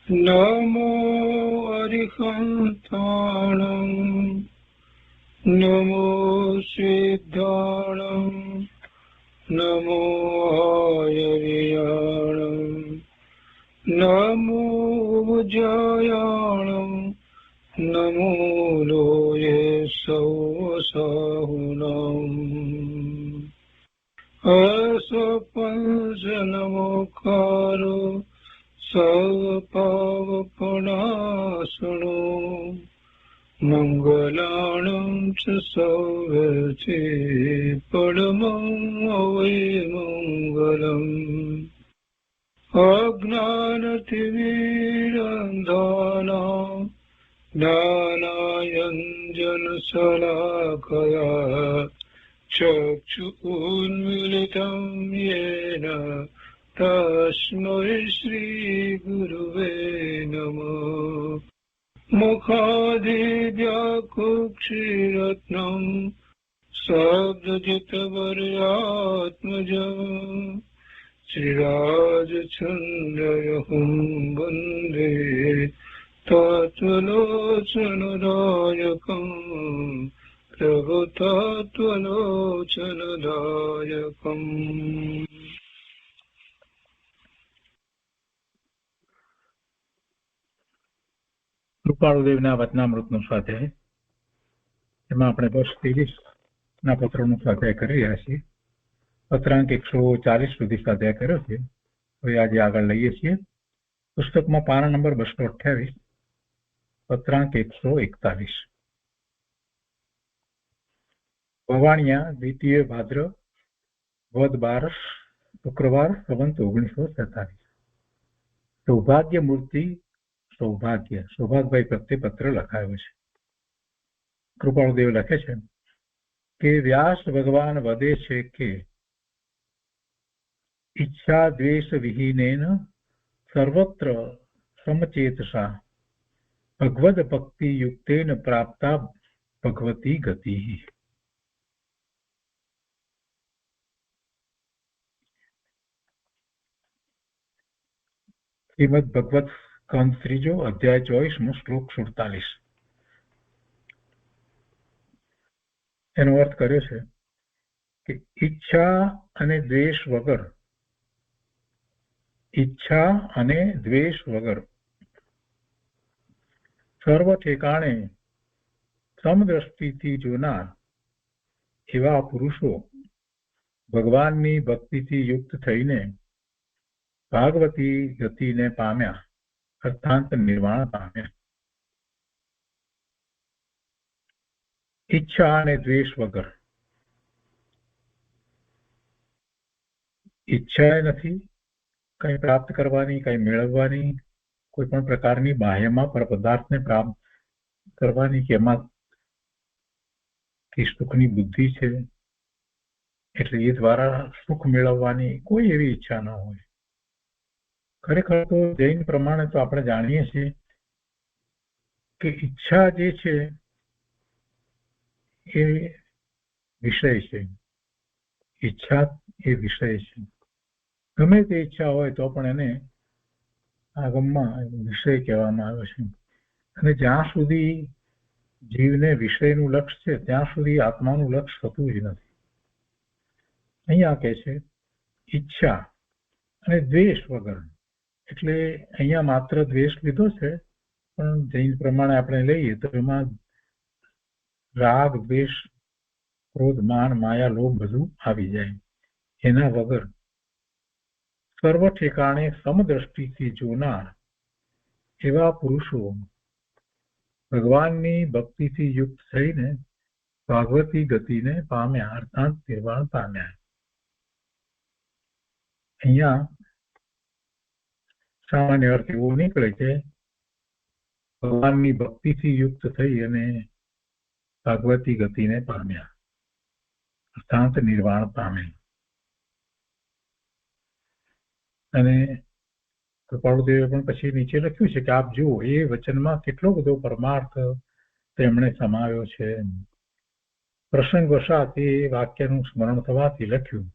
નમો અરિહંતાણં નમો સિદ્ધાણં નમો હયવિયાણં નમો જયાણં નમો લોયે સૌસાહુનમ અસપંચનમોકારો સર્વપાવપનાશનો મંગલાણં ચ સૌવર્ચે પરમં અવૈમંગલમ અજ્ઞાનતિમિરંધાનાં જ્ઞાનાંજનશલાકયા ચક્ષુન્મીલિतं येन તસ્मै શ્રીગુરુવે નમઃ મુખાદિવ્યાકુક્ષિરત્નં શબ્દજિતવર્યાત્મજં શ્રીરાજચन्द्रयहुं વन्दે તત્વલોચનદાયકં પ્રભુતત્વલોચનદાયકં. કૃપાળુદેવના વચનામૃતનું સ્વાધ્યાય, એમાં આપણે વર્ષ 23 પત્રોનું સ્વાધ્યાય કરી રહ્યા છીએ. પત્રાંક 140 સુધી સ્વાધ્યાય કર્યો છે. હવે આજે આગળ લઈએ છીએ. પુસ્તકમાં પાના નંબર 228, પત્રાંક 141. ભવાણિયા, દ્વિતીય ભાદ્ર, વદ 12, શુક્રવાર, સંવંત 1947. સૌભાગ્ય મૂર્તિ, સૌભાગભાઈ પ્રત્યે પત્ર લખાયો છે. કૃપાળુદેવ લખે છે કે વ્યાસ ભગવાન વધે છે કે ઈચ્છા દ્વેષ વિહીનેન સર્વત્ર સમચેતસા ભગવદ ભક્તિ યુક્તેન પ્રાપ્તા ભગવતી ગતિ. શ્રીમદ ભગવત સ્કંદ 3, અધ્યાય 24, શ્લોક 47. એનો અર્થ કર્યો છે કે ઈચ્છા અને દ્વેષ વગર સર્વ ઠેકાણે સમદ્રષ્ટિથી જોનાર એવા પુરુષો ભગવાનની ભક્તિથી યુક્ત થઈને ભાગવતી ગતિને પામ્યા, અર્થાંત નિર્વાણ પામ્યા. ઈચ્છા અને દ્વેષ વગર. ઈચ્છા નથી કંઈ પ્રાપ્ત કરવાની, કંઈ મેળવવાની, કોઈ પણ પ્રકારની બાહ્યમાં પદાર્થને પ્રાપ્ત કરવાની, કે એમાંથી સુખની બુદ્ધિ છે એટલે એ દ્વારા સુખ મેળવવાની કોઈ એવી ઈચ્છા ન હોય. ખરેખર તો જૈન પ્રમાણે તો આપણે જાણીએ છીએ કે ઈચ્છા જે છે એ વિષય છે. ઈચ્છા એ વિષય છે. ગમે તે ઈચ્છા હોય તો પણ એને આગમમાં વિષય કહેવામાં આવે છે. અને જ્યાં સુધી જીવને વિષયનું લક્ષ્ય છે ત્યાં સુધી આત્માનું લક્ષ્ય થતું જ નથી. અહીંયા કહે છે ઈચ્છા અને દ્વેષ વગર. એટલે અહીંયા માત્ર દ્વેષ લીધો છે, પણ જૈન પ્રમાણે આપણે લઈએ તો એમાં રાગ, દ્વેષ, ક્રોધ, માન, માયા, લોભ બધું આવી જાય. એના વગર સર્વ ઠેકાણે સમદ્રષ્ટિથી જોનાર એવા પુરુષો ભગવાનની ભક્તિથી યુક્ત થઈને ભાગવતી ગતિને પામ્યા, અર્થાત નિર્વાણ પામ્યા. અહીંયા સામાન્ય અર્થ એવો નીકળે કે ભગવાનની ભક્તિથી યુક્ત થઈ અને ભાગવતી ગતિને પામ્યા, અર્થાત નિર્વાણ પામ્યા. અને કૃપાળુદેવે પણ પછી નીચે લખ્યું છે કે આપ જુઓ એ વચનમાં કેટલો બધો પરમાર્થ તેમણે સમાવ્યો છે. પ્રસંગવશાત એ વાક્યનું સ્મરણ થવાથી લખ્યું,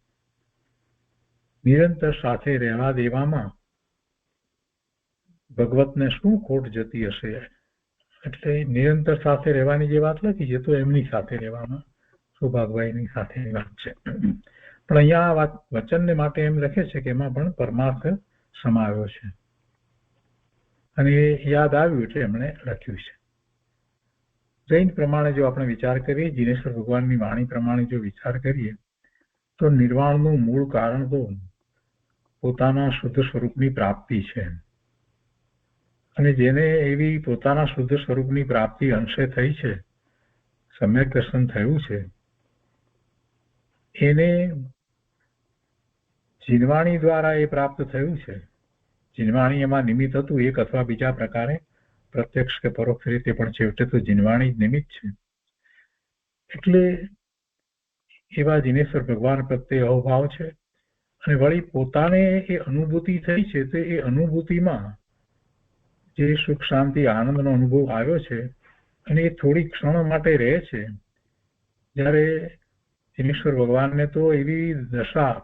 નિરંતર સાથે રહેવા દેવામાં ભગવતને શું ખોટ જતી હશે, એટલે નિરંતર સાથે રહેવાની જે વાત લખી છે તો એમની સાથે રહેવામાં સૌભાગભાઈની સાથેની વાત છે. પણ અહીંયા આ વાત વચનને માટે એમ લખે છે કે એમાં પણ પરમાર્થ સમાયો છે, અને એ યાદ આવ્યું એટલે એમણે લખ્યું છે. જૈન પ્રમાણે જો આપણે વિચાર કરીએ, જિનેશ્વર ભગવાનની વાણી પ્રમાણે જો વિચાર કરીએ, તો નિર્વાણનું મૂળ કારણ તો પોતાના શુદ્ધ સ્વરૂપની પ્રાપ્તિ છે. અને જેને એવી પોતાના શુદ્ધ સ્વરૂપની પ્રાપ્તિ અંશે થઈ છે, સમ્યક દર્શન થયું છે, એને જીનવાણી દ્વારા એ પ્રાપ્ત થયું છે. જીનવાણી એમાં નિમિત્ત હતું, એક અથવા બીજા પ્રકારે પ્રત્યક્ષ કે પરોક્ષ રીતે, પણ છેવટે તો જીનવાણી જ નિમિત્ત છે. એટલે એવા જિનેશ્વર ભગવાન પ્રત્યે અહોભાવ છે, અને વળી પોતાને એ અનુભૂતિ થઈ છે, તો એ અનુભૂતિમાં જે સુખ શાંતિ આનંદનો અનુભવ આવ્યો છે, અને એ થોડી ક્ષણ માટે રહે છે. જ્યારે જિનેશ્વર ભગવાનને તો એવી દશા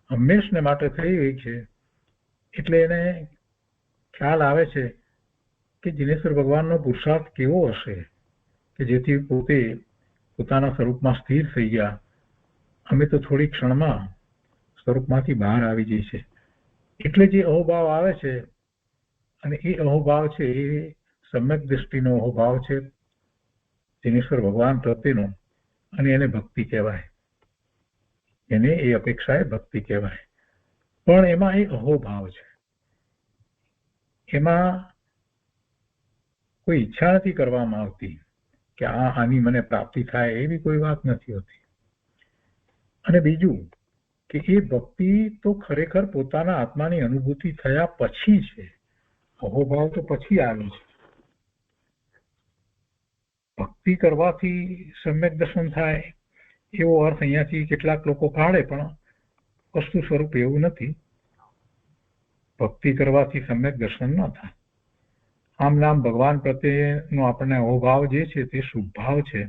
હંમેશને માટે થઈ ગઈ છે, એટલે એને ખ્યાલ આવે છે કે જિનેશ્વર ભગવાનનો પુરુષાર્થ કેવો હશે કે જેથી પોતે પોતાના સ્વરૂપમાં સ્થિર થઈ ગયા. અમે તો થોડી ક્ષણમાં સ્વરૂપમાંથી બહાર આવી જઈએ છે. એટલે જે અહોભાવ આવે છે, અને એ અહોભાવ છે એ સમ્યક દૃષ્ટિનો અહોભાવ છે જિનેશ્વર ભગવાન પ્રત્યેનો, અને એને ભક્તિ કહેવાય. એને એ અપેક્ષાએ ભક્તિ કહેવાય. પણ એમાં એક અહોભાવ છે, એમાં કોઈ ઈચ્છા નથી કરવામાં આવતી કે આની મને પ્રાપ્તિ થાય, એવી કોઈ વાત નથી હોતી. અને બીજું કે એ ભક્તિ તો ખરેખર પોતાના આત્માની અનુભૂતિ થયા પછી છે. અહોભાવ તો પછી આવે છે. ભક્તિ કરવાથી સમ્યક દર્શન થાય એવો અર્થ અહીંયાથી કેટલાક લોકો કાઢે, પણ વસ્તુ સ્વરૂપ એવું નથી. ભક્તિ કરવાથી સમ્યક દર્શન ન થાય. આમ નામ ભગવાન પ્રત્યેનો આપણને અહોભાવ જે છે તે શુભભાવ છે,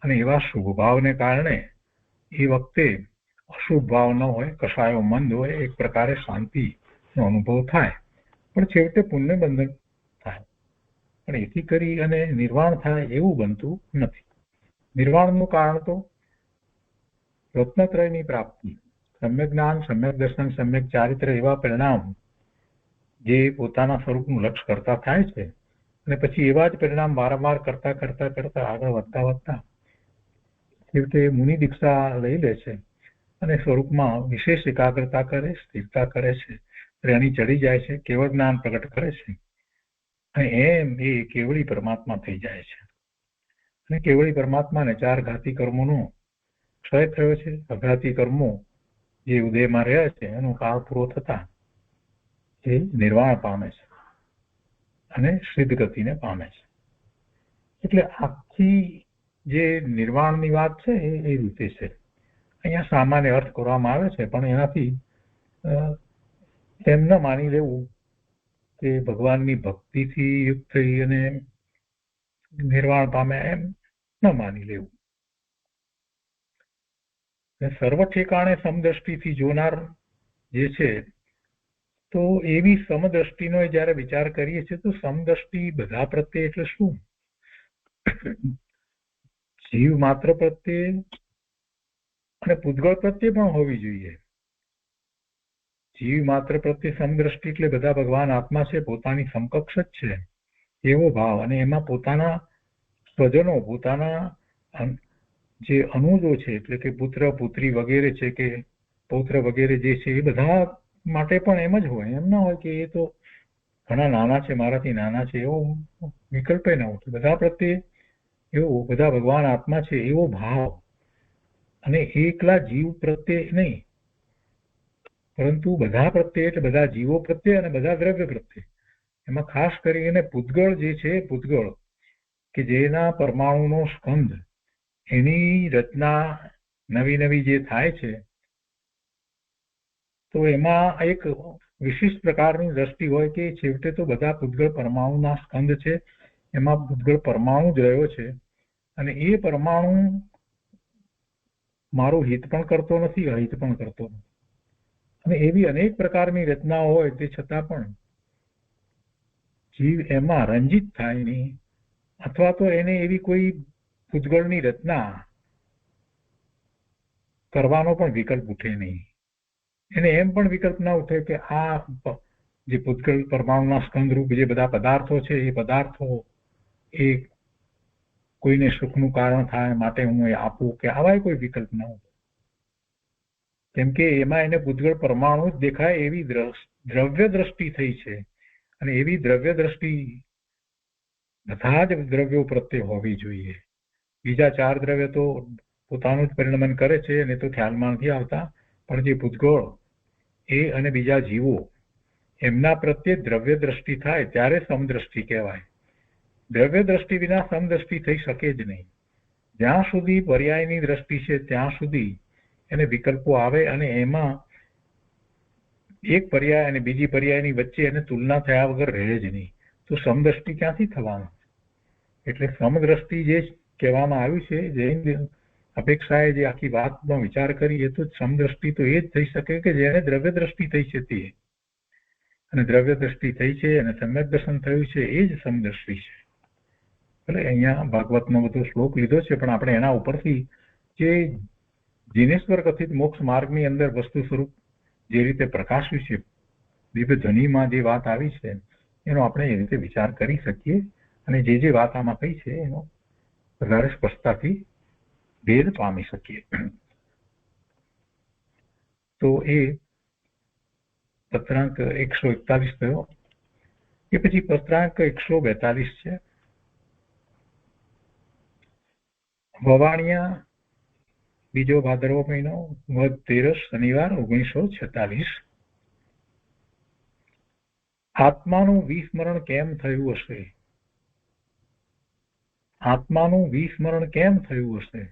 અને એવા શુભભાવને કારણે એ વખતે અશુભ ભાવ ન હોય, કશાયો મંદ હોય, એક પ્રકારે શાંતિનો અનુભવ થાય, પણ છેવટે પુણ્ય બંધન થાય. પણ એથી કરી અને નિર્વાણ થાય એવું બનતું નથી. નિર્વાણનું કારણ તો રત્નત્રયની પ્રાપ્તિ, સમ્યક જ્ઞાન, સમ્યક દર્શન, સમ્યક ચારિત્ર, એવા પરિણામ જે પોતાના સ્વરૂપનું લક્ષ્ય કરતા થાય છે, અને પછી એવા જ પરિણામ વારંવાર કરતા કરતા કરતા આગળ વધતા વધતા છેવટે મુનિ દીક્ષા લઈ લે છે, અને સ્વરૂપમાં વિશેષ એકાગ્રતા કરે, સ્થિરતા કરે છે, ત્રેણી ચડી જાય છે, કેવળ જ્ઞાન પ્રગટ કરે છે, અને એમ એ કેવળી પરમાત્મા થઈ જાય છે. અને કેવળી પરમાત્માને 4 ઘાતી કર્મોનો ક્ષય થયો છે. અઘાતી કર્મો જે ઉદયમાં રહ્યા છે એનો કાળ પૂરો થતા એ નિર્વાણ પામે છે અને સિદ્ધ ગતિને પામે છે. એટલે આખી જે નિર્વાણની વાત છે એ રીતે છે. અહીંયા સામાન્ય અર્થ કરવામાં આવે છે, પણ એનાથી એમ ન માની લેવું કે ભગવાનની ભક્તિથી યુક્ત થઈ અને નિર્વાણ પામે, એમ ન માની લેવું. સર્વ ઠેકાણે સમદ્રષ્ટિથી જોનાર જે છે, તો એવી સમદ્રષ્ટિનો જયારે વિચાર કરીએ છીએ, તો સમદ્રષ્ટિ બધા પ્રત્યે એટલે શું? જીવ માત્ર પ્રત્યે અને પૂતગળ પ્રત્યે પણ હોવી જોઈએ. જીવ માત્ર પ્રત્યે સમદ્રષ્ટિ એટલે બધા ભગવાન આત્મા છે, પોતાની સમકક્ષ જ છે એવો ભાવ, અને એમાં પોતાના સ્વજનો, પોતાના જે અનુજો છે, એટલે કે પુત્ર પુત્રી વગેરે છે, કે પૌત્ર વગેરે જે છે, એ બધા માટે પણ એમ જ હોય. એમ ના હોય કે એ તો ઘણા નાના છે, મારાથી નાના છે, એવો વિકલ્પ ન હોય. બધા પ્રત્યે એવો, બધા ભગવાન આત્મા છે એવો ભાવ, અને એકલા જીવ પ્રત્યે નહીં, પરંતુ બધા પ્રત્યે, એટલે બધા જીવો પ્રત્યે અને બધા દ્રવ્ય પ્રત્યે. એમાં ખાસ કરીને પૂતગળ જે છે, પૂતગળ કે જેના પરમાણુનો સ્કંદ, એની રચના નવી નવી જે થાય છે, તો એમાં એક વિશિષ્ટ પ્રકારની દ્રષ્ટિ હોય કે છેવટે તો બધા પૂતગળ પરમાણુના સ્કંદ છે. એમાં પૂતગળ પરમાણુ જ રહ્યો છે, અને એ પરમાણુ મારું હિત પણ કરતો નથી, અહિત પણ કરતો નથી. અને એવી અનેક પ્રકારની રચનાઓ હોય તે છતાં પણ જીવ એમાં રંજિત થાય નહીં, અથવા તો એને એવી કોઈ પૂતગળની રચના કરવાનો પણ વિકલ્પ ઉઠે નહીં. એને એમ પણ વિકલ્પ ના ઉઠે કે આ જે પૂતગળ પરમાણુના સ્કંદરૂપ જે બધા પદાર્થો છે એ પદાર્થો એ કોઈને સુખનું કારણ થાય માટે હું એ આપું, કે આવા કોઈ વિકલ્પ ના ઉઠે. કેમ કે એમાં એને પૂતગળ પરમાણુ જ દેખાય એવી દ્રવ્ય દ્રષ્ટિ થઈ છે, અને એવી દ્રવ્ય દ્રષ્ટિ બધા જ દ્રવ્યો પ્રત્યે હોવી જોઈએ. બીજા 4 દ્રવ્ય તો પોતાનું જ પરિણમન કરે છે અને તો ખ્યાલમાં નથી આવતા, પણ જે ભૂતગળ એ અને બીજા જીવો એમના પ્રત્યે દ્રવ્ય દ્રષ્ટિ થાય ત્યારે સમદ્રષ્ટિ કહેવાય. દ્રવ્ય દ્રષ્ટિ વિના સમદ્રષ્ટિ થઈ શકે જ નહીં. જ્યાં સુધી પર્યાયની દ્રષ્ટિ છે ત્યાં સુધી એને વિકલ્પો આવે, અને એમાં એક પર્યાય અને બીજી પર્યાયની વચ્ચે એને તુલના થયા વગર રહે જ નહીં. તો સમદ્રષ્ટિ ક્યાંથી થવાનું? એટલે સમદ્રષ્ટિ જે કહેવામાં આવ્યું છે, જૈન અપેક્ષાએ જે આખી વાતનો વિચાર કરી, એ તો સમદ્રષ્ટિ તો એ જ થઈ શકે કે જેને દ્રવ્ય દ્રષ્ટિ થઈ છે તે, અને દ્રવ્ય દ્રષ્ટિ થઈ છે અને સમ્યક દર્શન થયું છે એ જ સમદ્રષ્ટિ છે. એટલે અહીંયા ભાગવતનો બધો શ્લોક લીધો છે, પણ આપણે એના ઉપરથી જે જીનેશ્વર કથિત મોક્ષ માર્ગની અંદર વસ્તુ સ્વરૂપ જે રીતે પ્રકાશ્યું છે, દિવ્ય ધ્વનિમાં જે વાત આવી છે એનો આપણે એ રીતે વિચાર કરી શકીએ, અને જે વાત આમાં કહી છે એનો વધારે સ્પષ્ટતાથી ભેદ પામી શકીએ. તો એ પત્રાંક 141 થયો. એ પછી પત્રાંક 142 છે. વવાણિયા, બીજો ભાદરવો મહિનો, વદ 13 શનિવાર 1946. આત્માનું વિસ્મરણ કેમ થયું હશે? આત્માનું વિસ્મરણ કેમ થયું હશે?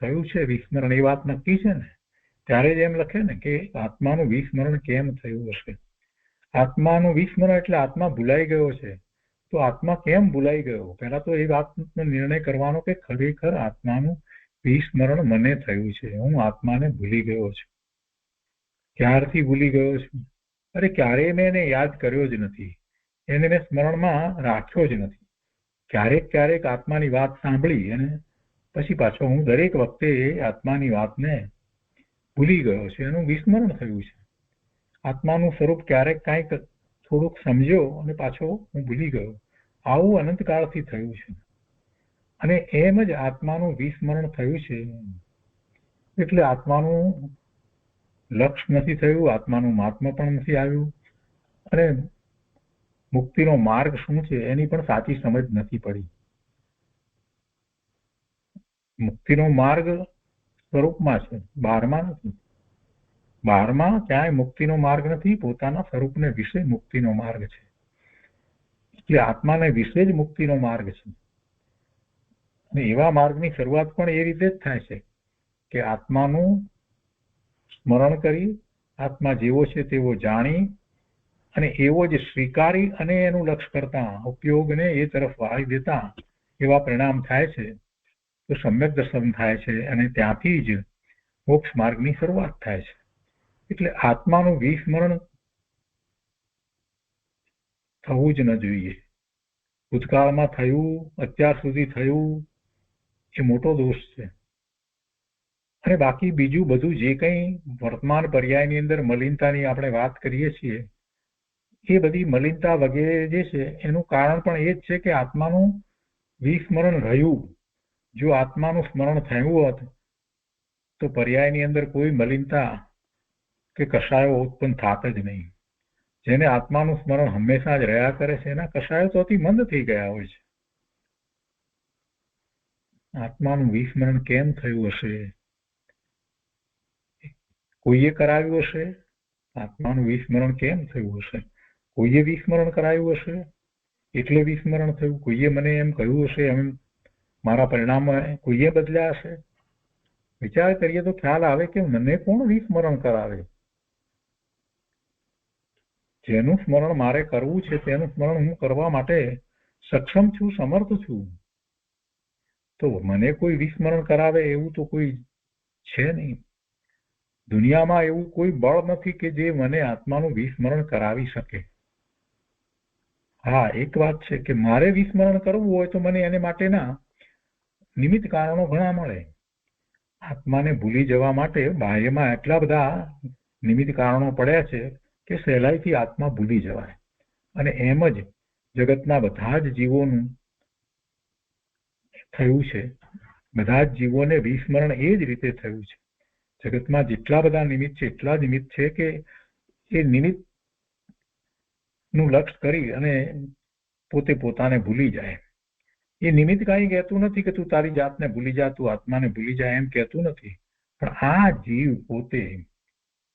થયું છે વિસ્મરણ, એ વાત નક્કી છે ને, ત્યારે જ એમ લખે ને કે આત્માનું વિસ્મરણ કેમ થયું હશે. આત્માનું વિસ્મરણ એટલે આત્મા ભૂલાઈ ગયો છે. તો આત્મા કેમ ભૂલાઈ ગયો? પહેલા તો એ વાતનો નિર્ણય કરવાનો કે ખરેખર આત્માનું વિસ્મરણ મને થયું છે, હું આત્માને ભૂલી ગયો છું. ક્યારથી ભૂલી ગયો છું? અરે ક્યારેય મેં એને યાદ કર્યો જ નથી, એને મેં સ્મરણમાં રાખ્યો જ નથી. ક્યારેક આત્માની વાત સાંભળી અને પછી પાછો હું દરેક વખતે આત્માની વાતને ભૂલી ગયો છે, એનું વિસ્મરણ થયું છે. આત્માનું સ્વરૂપ ક્યારેક કાંઈક થોડુંક સમજ્યો અને પાછો હું ભૂલી ગયો. આવું અનંતકાળથી થયું છે, અને એમ જ આત્માનું વિસ્મરણ થયું છે. એટલે આત્માનું લક્ષ નથી થયું, આત્માનું મહાત્મા પણ નથી આવ્યું, અને મુક્તિનો માર્ગ શું છે એની પણ સાચી સમજ નથી પડી. મુક્તિનો માર્ગ સ્વરૂપમાં છે, બહારમાં નથી. બહારમાં ક્યાંય મુક્તિનો માર્ગ નથી, પોતાના સ્વરૂપને વિશે મુક્તિનો માર્ગ છે. એટલે આત્માને વિશે જ મુક્તિનો માર્ગ છે. અને એવા માર્ગની શરૂઆત પણ એ રીતે જ થાય છે કે આત્માનું સ્મરણ કરી, આત્મા જેવો છે તેવો જાણી, અને એવો જ સ્વીકારી અને એનું લક્ષ્ય કરતા, ઉપયોગને એ તરફ વાળી દેતા એવા પરિણામ થાય છે. તો સમ્યક દર્શન થાય છે, અને ત્યાંથી જ મોક્ષ માર્ગની શરૂઆત થાય છે. એટલે આત્માનું વિસ્મરણ થવું જ ન જોઈએ. ભૂતકાળમાં થયું, અત્યાર સુધી થયું, એ મોટો દોષ છે. અને બાકી બીજું બધું જે કંઈ વર્તમાન પર્યાયની અંદર મલિનતાની આપણે વાત કરીએ છીએ, એ બધી મલિનતા વગેરે જે છે એનું કારણ પણ એ જ છે કે આત્માનું વિસ્મરણ રહ્યું. જો આત્માનું સ્મરણ થયું હોત તો પર્યાયની અંદર કોઈ મલિનતા કે કષાયો ઉત્પન્ન થાત જ નહીં. જેને આત્માનું સ્મરણ હંમેશા જ રહ્યા કરે છે એના કષાયો તો અતિ મંદ થઈ ગયા હોય છે. આત્માનું વિસ્મરણ કેમ થયું હશે? કોઈએ કરાવ્યું હશે. આત્માનું વિસ્મરણ કેમ થયું હશે? કોઈએ વિસ્મરણ કરાવ્યું હશે એટલે વિસ્મરણ થયું. કોઈએ મને એમ કહ્યું હશે, એમ મારા પરિણામ કોઈએ બદલ્યા હશે. વિચાર કરીએ તો ખ્યાલ આવે કે મને કોણ વિસ્મરણ કરાવે? જેનું સ્મરણ મારે કરવું છે તેનું સ્મરણ હું કરવા માટે સક્ષમ છું, સમર્થ છું. તો મને કોઈ વિસ્મરણ કરાવે એવું તો કોઈ છે નહીં. દુનિયામાં એવું કોઈ બળ નથી કે જે મને આત્માનું વિસ્મરણ કરાવી શકે. હા, એક વાત છે કે મારે વિસ્મરણ કરવું હોય તો મને એને માટેના નિમિત્ત કારણો ઘણા મળે. આત્માને ભૂલી જવા માટે બાહ્યમાં એટલા બધા નિમિત્ત કારણો પડ્યા છે કે સહેલાઈથી આત્મા ભૂલી જવાય. અને એમ જ જગતના બધા જ જીવોનું થયું છે. બધા જ જીવોને વિસ્મરણ એ જ રીતે થયું છે. જગતમાં જેટલા બધા નિમિત્ત છે એટલા નિમિત્ત છે કે એ નિમિત્ત નું લક્ષ્ય કરી અને પોતે પોતાને ભૂલી જાય. એ નિમિત્ત કાંઈ કહેતું નથી કે તું તારી જાતને ભૂલી જા, તું આત્માને ભૂલી જા, એમ કહેતું નથી. પણ આ જીવ પોતે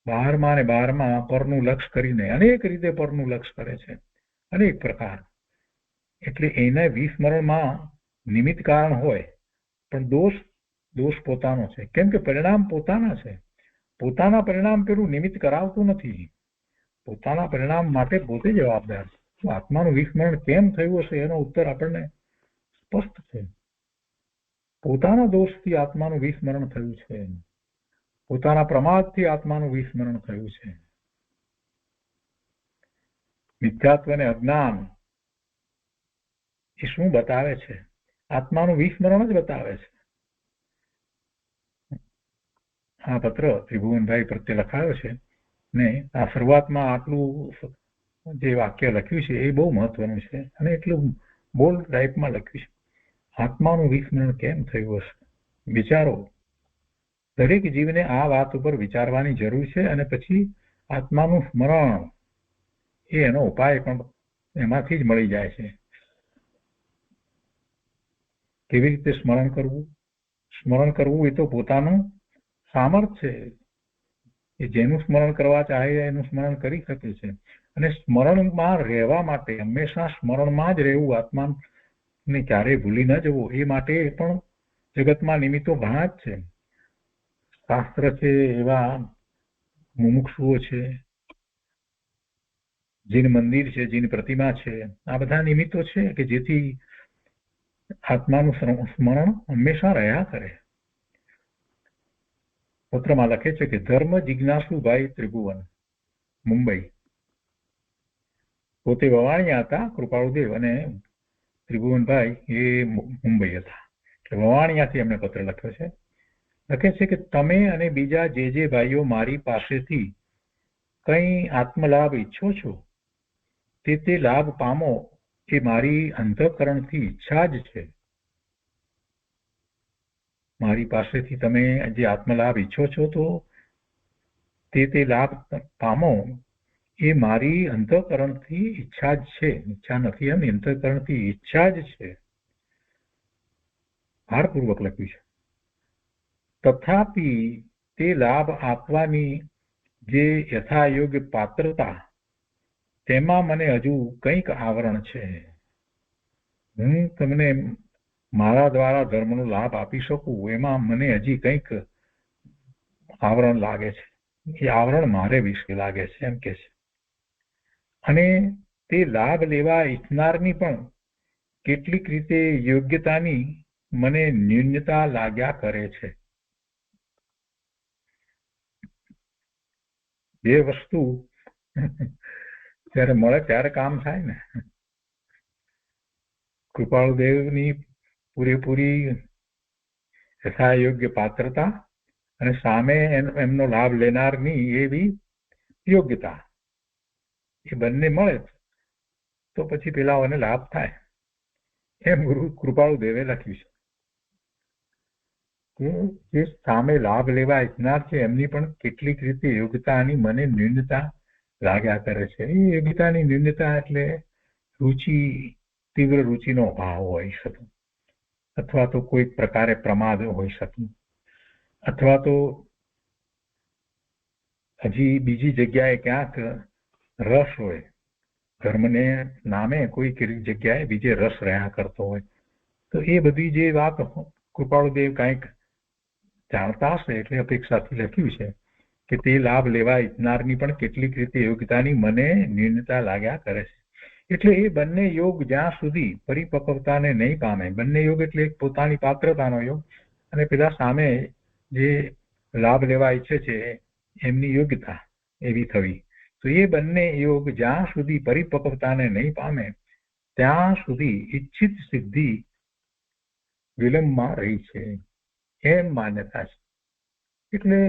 બહારમાં ને બહારમાં પરનું લક્ષ્ય કરીને અનેક રીતે પરનું લક્ષ્ય કરે છે, અનેક પ્રકાર. એટલે એને વિસ્મરણમાં નિમિત્ત કારણ હોય પણ દોષ પોતાનો છે. કેમ કે પરિણામ પોતાના છે. પોતાના પરિણામ પેલું નિમિત્ત કરાવતું નથી. પોતાના પરિણામ માટે પોતે જવાબદાર છે. આત્માનું વિસ્મરણ કેમ થયું હશે એનો ઉત્તર આપણને સ્પષ્ટ છે. પોતાના દોષથી આત્માનું વિસ્મરણ થયું છે. પોતાના પ્રમાદથી આત્માનું વિસ્મરણ થયું છે. મિથ્યાત્વ અને અજ્ઞાન એ શું બતાવે છે? આત્માનું વિસ્મરણ જ બતાવે છે. આ પત્ર ત્રિભુવનભાઈ પ્રત્યે લખાયો છે ને આ શરૂઆતમાં આટલું જે વાક્ય લખ્યું છે એ બહુ મહત્વનું છે અને એટલું બોલ્ડ ટાઈપમાં લખ્યું છે. આત્માનું વિસ્મરણ કેમ થયું હશે? વિચારો. દરેક જીવને આ વાત ઉપર વિચારવાની જરૂર છે અને પછી આત્માનું સ્મરણ એ એનો ઉપાય પણ એમાંથી જ મળી જાય છે. કેવી રીતે સ્મરણ કરવું? સ્મરણ કરવું એ તો પોતાનું સામર્થ્ય છે. એ જેનું સ્મરણ કરવા ચાહે એનું સ્મરણ કરી શકે છે. અને સ્મરણમાં રહેવા માટે હંમેશા સ્મરણમાં જ રહેવું, આત્માને ક્યારેય ભૂલી ન જવું, એ માટે પણ જગતમાં નિમિત્તો ઘણા જ છે. શાસ્ત્ર છે, એવા મુમુક્ષુઓ છે, જીન મંદિર છે, જીન પ્રતિમા છે, આ બધા નિમિત્તો છે કે જેથી આત્માનું સ્મરણ હંમેશા રહ્યા કરે. પત્રમાં લખે છે કે ધર્મ જિજ્ઞાસુભાઈ ત્રિભુવન, મુંબઈ. પોતે વવાણિયા હતા કૃપાળુદેવ અને ત્રિભુવનભાઈ એ મુંબઈ હતા. એટલે વવાણિયાથી એમને પત્ર લખ્યો છે. લખે છે કે તમે અને બીજા જે ભાઈઓ મારી પાસેથી કંઈ આત્મલાભ ઈચ્છો છો તે લાભ પામો એ મારી અંતઃકરણથી ઈચ્છા જ છે. મારી પાસેથી તમે જે આત્મલાભ ઈચ્છો છો તો તે લાભ પામો એ મારી અંતઃકરણથી ઈચ્છા જ છે. ઈચ્છા નથી એમ, અંતઃકરણથી ઈચ્છા જ છે. ભારપૂર્વક લખ્યું છે. તથાપિ તે લાભ આપવાની જે યથાયોગ્ય પાત્રતા, તેમાં મને હજુ કંઈક આવરણ છે. હું તમને મારા દ્વારા ધર્મનો લાભ આપી શકું એમાં મને હજી કંઈક આવરણ લાગે છે. એ આવરણ મારે વિશે લાગે છે એમ કે છે. અને તે લાભ લેવા ઈચ્છનારની પણ કેટલીક રીતે યોગ્યતાની મને ન્યૂનતા લાગ્યા કરે છે. જે વસ્તુ જ્યારે મળે ત્યારે કામ થાય ને. કૃપાળુદેવની પૂરેપૂરી યથાયોગ્ય પાત્રતા અને સામે એમનો લાભ લેનારની એવી યોગ્યતા, એ બંને મળે તો પછી પેલાઓને લાભ થાય એમ ગુરુ કૃપાળુદેવે લખ્યું છે. જે સામે લાભ લેવા ઈચ્છનાર છે એમની પણ કેટલીક રીતે યોગ્યતાની મને ન્યૂનતા લાગ્યા કરે છે. એ યોગ્યતાની ન્યૂનતા એટલે તીવ્ર રુચિનો અભાવ હોઈ શકે, અથવા તો કોઈ પ્રકારે પ્રમાદ હોઈ શકે, અથવા તો હજી બીજી જગ્યાએ ક્યાંક રસ હોય, ધર્મને નામે કોઈ જગ્યાએ બીજે રસ રહ્યા કરતો હોય. તો એ બધી જે વાત કૃપાળુદેવ કાંઈક જાણતા હશે એટલે અપેક્ષાથી લખ્યું છે કે તે લાભ લેવા ઈચ્છનારની પણ કેટલીક રીતે યોગ્યતાની મને ન્યૂનતા લાગ્યા કરે છે. એટલે એ બંને યોગ જ્યાં સુધી પરિપક્વતાને નહીં પામે, બંને યોગ એટલે પોતાની પાત્રતાનો યોગ અને પેલા સામે જે લાભ લેવા ઈચ્છે છે એમની યોગ્યતા એવી થવી, તો એ બંને યોગ જ્યાં સુધી પરિપક્વતાને નહીં પામે ત્યાં સુધી ઈચ્છિત સિદ્ધિ વિલંબમાં રહી છે એમ માન્યતા છે. એટલે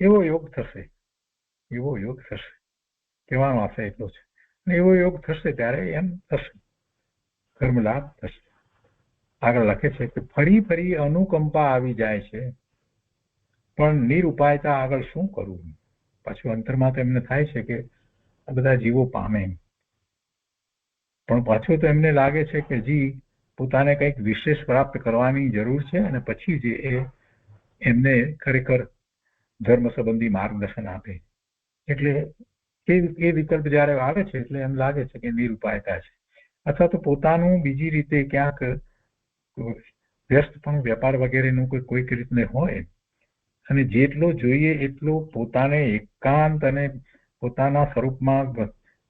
એવો યોગ થશે કહેવાનો આશય એટલો છે. અને એવો યોગ થશે ત્યારે એમ થશે, કર્મ લાભ થશે. આગળ લખે છે કે ફરી ફરી અનુકંપા આવી જાય છે, પણ નિરુપાયતા આગળ શું કરવું. પાછું અંતરમાં તો એમને થાય છે કે આ બધા જીવો પામે, પણ પાછું તો એમને લાગે છે કે હજી પોતાને કંઈક વિશેષ પ્રાપ્ત કરવાની જરૂર છે, અને પછી જે એમને ખરેખર ધર્મ સંબંધી માર્ગદર્શન આપે. એટલે એ વિકલ્પ જયારે આવે છે એટલે એમ લાગે છે કે નિરુપાયતા છે, અથવા તો પોતાનું બીજી રીતે ક્યાંક વ્યસ્ત પણ વેપાર વગેરેનું કોઈક રીતને હોય, અને જેટલો જોઈએ એટલો પોતાને એકાંત અને પોતાના સ્વરૂપમાં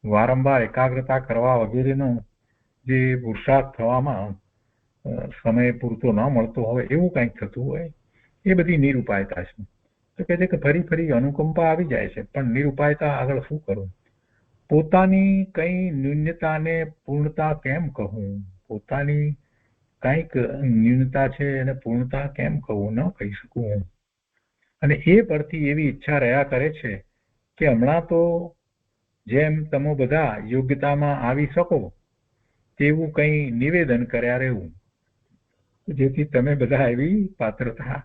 વારંવાર એકાગ્રતા કરવા વગેરેનો જે પુરુષાર્થ થવામાં સમય પૂરતો ન મળતો હોય, એવું કંઈક થતું હોય, એ બધી નિરુપાયતા છે. તો કહે છે કે ફરી ફરી અનુકંપા આવી જાય છે, પણ નિરુપાયતા આગળ શું કરું. પોતાની કઈ ન્યૂનતાને પૂર્ણતા કેમ કહું, પોતાની કંઈક ન્યૂનતા છે એને પૂર્ણતા કેમ કહું, ન કહી શકું હું. અને એ પરથી એવી ઈચ્છા રહ્યા કરે છે કે હમણાં તો જેમ તમે બધા યોગ્યતામાં આવી શકો તેવું કંઈ નિવેદન કર્યા રહેવું, જેથી તમે બધા એવી પાત્રતા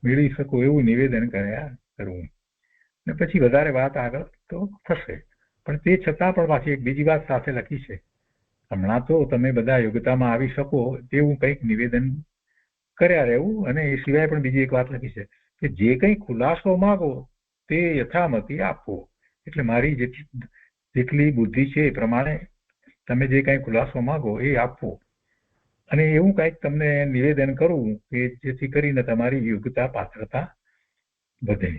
મેળવી શકો એવું નિવેદન કર્યા કરવું. ને પછી વધારે વાત આગળ તો થશે, પણ તે છતાં પણ પાછી એક બીજી વાત સાથે લખી છે, હમણાં તો તમે બધા યોગ્યતામાં આવી શકો તેવું કંઈક નિવેદન કર્યા રહેવું. અને એ સિવાય પણ બીજી એક વાત લખી છે કે જે કંઈ ખુલાસો માગો તે યથામતી આપવો. એટલે મારી જેટલી બુદ્ધિ છે એ પ્રમાણે તમે જે કંઈ ખુલાસો માગો એ આપવો, અને એવું કંઈક તમને નિવેદન કરવું કે જેથી કરીને તમારી યોગ્યતા પાત્રતા વધે.